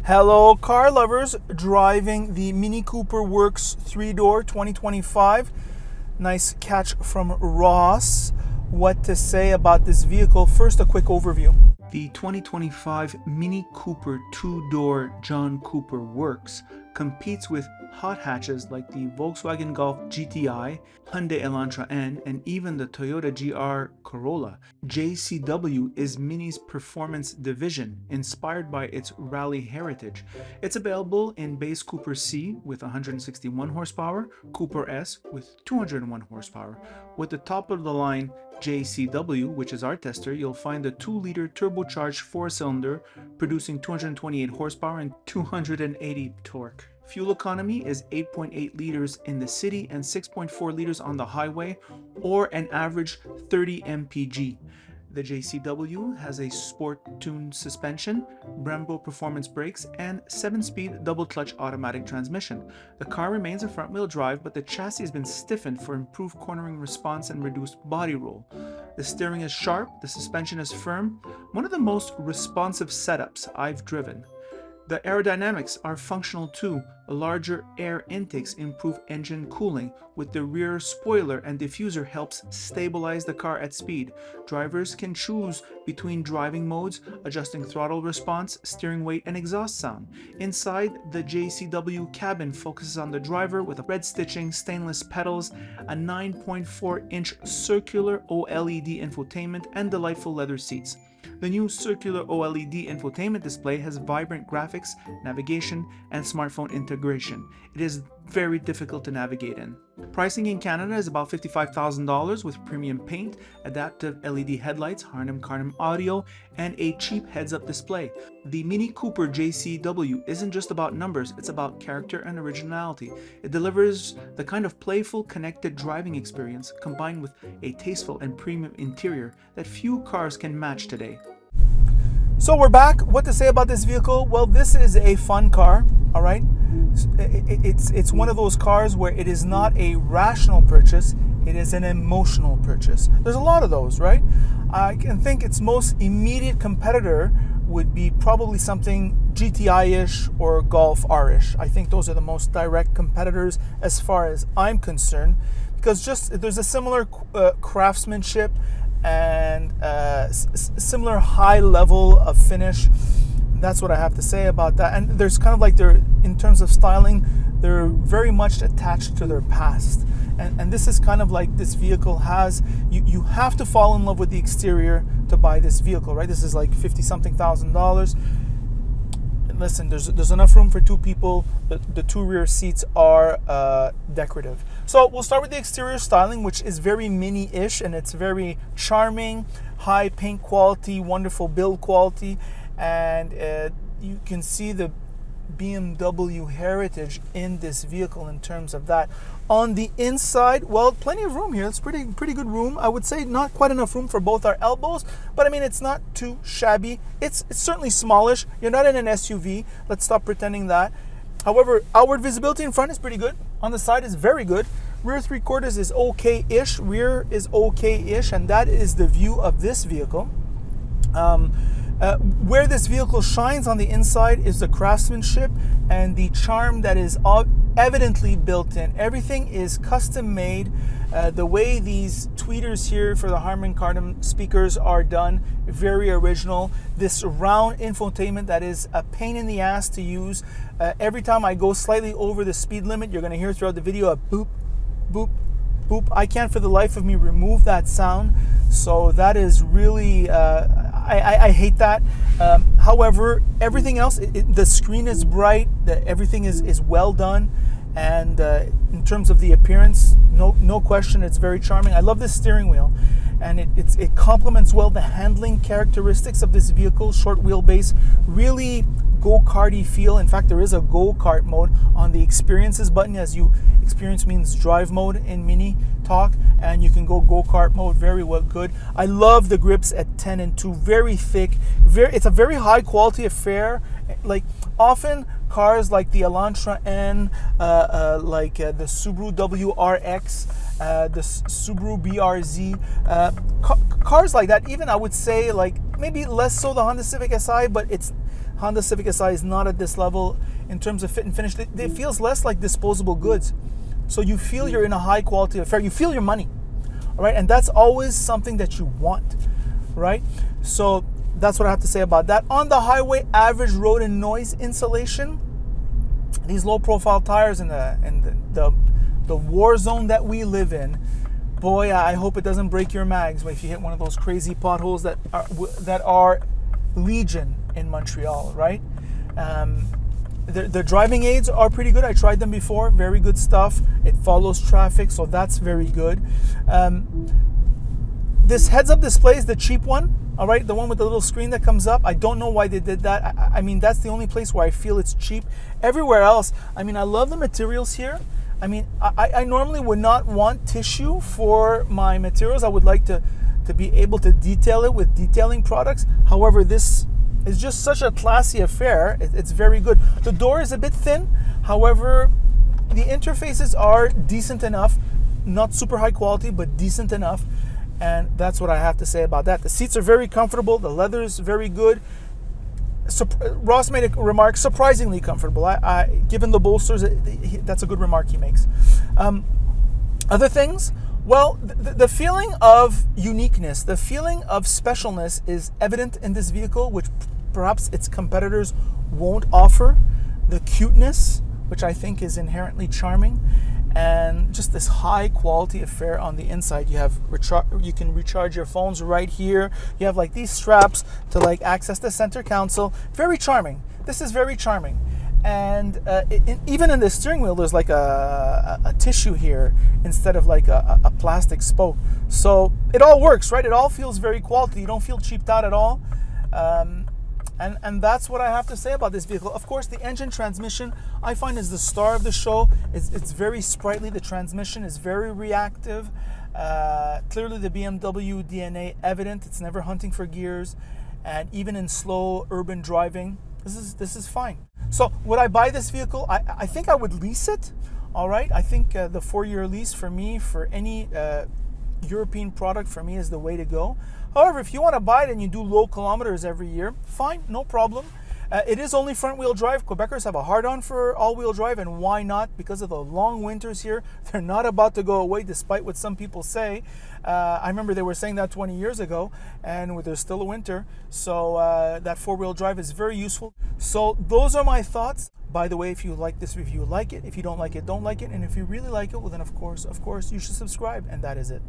Hello car lovers, driving the Mini Cooper Works 3-door 2025. Nice catch from Ross. What to say about this vehicle? First, a quick overview. The 2025 Mini Cooper 2-door John Cooper Works competes with hot hatches like the Volkswagen Golf GTI, Hyundai Elantra N, and even the Toyota GR Corolla. JCW is Mini's performance division, inspired by its rally heritage. It's available in base Cooper C with 161 horsepower, Cooper S with 201 horsepower. With the top of the line JCW, which is our tester, you'll find the 2-liter turbocharged 4-cylinder producing 228 horsepower and 280 torque. Fuel economy is 8.8 liters in the city and 6.4 liters on the highway, or an average 30 mpg. The JCW has a sport-tuned suspension, Brembo performance brakes, and 7-speed double-clutch automatic transmission. The car remains a front-wheel drive, but the chassis has been stiffened for improved cornering response and reduced body roll. The steering is sharp, the suspension is firm, one of the most responsive setups I've driven. The aerodynamics are functional too. Larger air intakes improve engine cooling, with the rear spoiler and diffuser helps stabilize the car at speed. Drivers can choose between driving modes, adjusting throttle response, steering weight, and exhaust sound. Inside, the JCW cabin focuses on the driver with red stitching, stainless pedals, a 9.4-inch circular OLED infotainment, and delightful leather seats. The new circular OLED infotainment display has vibrant graphics, navigation, and smartphone integration. It is very difficult to navigate in. Pricing in Canada is about $55,000 with premium paint, adaptive LED headlights, Harman-Kardon audio, and a cheap heads-up display. The Mini Cooper JCW isn't just about numbers, it's about character and originality. It delivers the kind of playful, connected driving experience combined with a tasteful and premium interior that few cars can match today. So we're back. What to say about this vehicle? Well, this is a fun car, all right? It's one of those cars where it is not a rational purchase, it is an emotional purchase. There's a lot of those, right? I can think its most immediate competitor would be probably something GTI-ish or Golf R-ish. I think those are the most direct competitors as far as I'm concerned, because just there's a similar craftsmanship and similar high level of finish. That's what I have to say about that. And there's kind of like in terms of styling, they're very much attached to their past. And this is kind of like this vehicle has, you have to fall in love with the exterior to buy this vehicle, right? This is like $50-something thousand. Listen, there's enough room for two people. The two rear seats are decorative. So we'll start with the exterior styling, which is very Mini-ish, and it's very charming, high paint quality, wonderful build quality, and you can see the BMW heritage in this vehicle in terms of that. On the inside, well, plenty of room here. It's pretty good room. I would say not quite enough room for both our elbows, but I mean, it's not too shabby. It's certainly smallish. You're not in an SUV. Let's stop pretending that. However, outward visibility in front is pretty good. On the side is very good. Rear 3/4 is okay-ish. Rear is okay-ish, and that is the view of this vehicle. Where this vehicle shines on the inside is the craftsmanship and the charm that is evidently built in. Everything is custom made. The way these tweeters here for the Harman-Kardon speakers are done, very original. This round infotainment that is a pain in the ass to use. Every time I go slightly over the speed limit, you're going to hear throughout the video a boop, boop, boop. I can't for the life of me remove that sound. So that is really, I hate that. However, everything else, the screen is bright, everything is well done. And in terms of the appearance, no question, it's very charming. I love this steering wheel, and it complements well the handling characteristics of this vehicle. Short wheelbase, really go-karty feel. In fact, there is a go-kart mode on the experiences button. As you experience means drive mode in Mini talk, and you can go go-kart mode. Very well, good. I love the grips at 10 and 2, very thick. It's a very high quality affair. Like often cars like the Elantra N, the Subaru WRX, the Subaru BRZ, cars like that, even I would say like maybe less so the Honda Civic Si, but it's Honda Civic Si is not at this level in terms of fit and finish. It feels less like disposable goods. So you feel you're in a high quality affair. You feel your money, all right? And that's always something that you want, right? So that's what I have to say about that. On the highway, average road and noise insulation. These low profile tires in the war zone that we live in, boy, I hope it doesn't break your mags if you hit one of those crazy potholes that are legion in Montreal, right? The driving aids are pretty good. I tried them before. Very good stuff. It follows traffic, so that's very good. This heads-up display is the cheap one, all right? The one with the little screen that comes up. I don't know why they did that. I mean, that's the only place where I feel it's cheap. Everywhere else, I mean, I love the materials here. I mean, I normally would not want tissue for my materials. I would like to be able to detail it with detailing products. However, this is just such a classy affair. It's very good. The door is a bit thin. However, the interfaces are decent enough. Not super high quality, but decent enough. And that's what I have to say about that. The seats are very comfortable. The leather is very good. Ross made a remark, surprisingly comfortable. Given the bolsters, that's a good remark he makes. Other things, well, the feeling of uniqueness, the feeling of specialness is evident in this vehicle, which perhaps its competitors won't offer. The cuteness, which I think is inherently charming, and just this high quality affair on the inside. You can recharge your phones right here. You have like these straps to like access the center console. Very charming. This is very charming. And even in the steering wheel, there's like a tissue here instead of like a plastic spoke. So it all works, right? It all feels very quality. You don't feel cheaped out at all. And that's what I have to say about this vehicle. Of course, the engine transmission, I find, is the star of the show. It's very sprightly. The transmission is very reactive. Clearly, the BMW DNA evident. It's never hunting for gears. And even in slow urban driving, this is fine. So would I buy this vehicle? I think I would lease it. All right. I think the 4-year lease for me, for any European product, for me is the way to go. However, if you want to buy it and you do low kilometers every year, fine, no problem. It is only front-wheel drive. Quebecers have a hard-on for all-wheel drive, and why not? Because of the long winters here, they're not about to go away, despite what some people say. I remember they were saying that 20 years ago, and there's still a winter. So that four-wheel drive is very useful. So those are my thoughts. By the way, if you like this review, like it. If you don't like it, don't like it. And if you really like it, well then of course, you should subscribe. And that is it.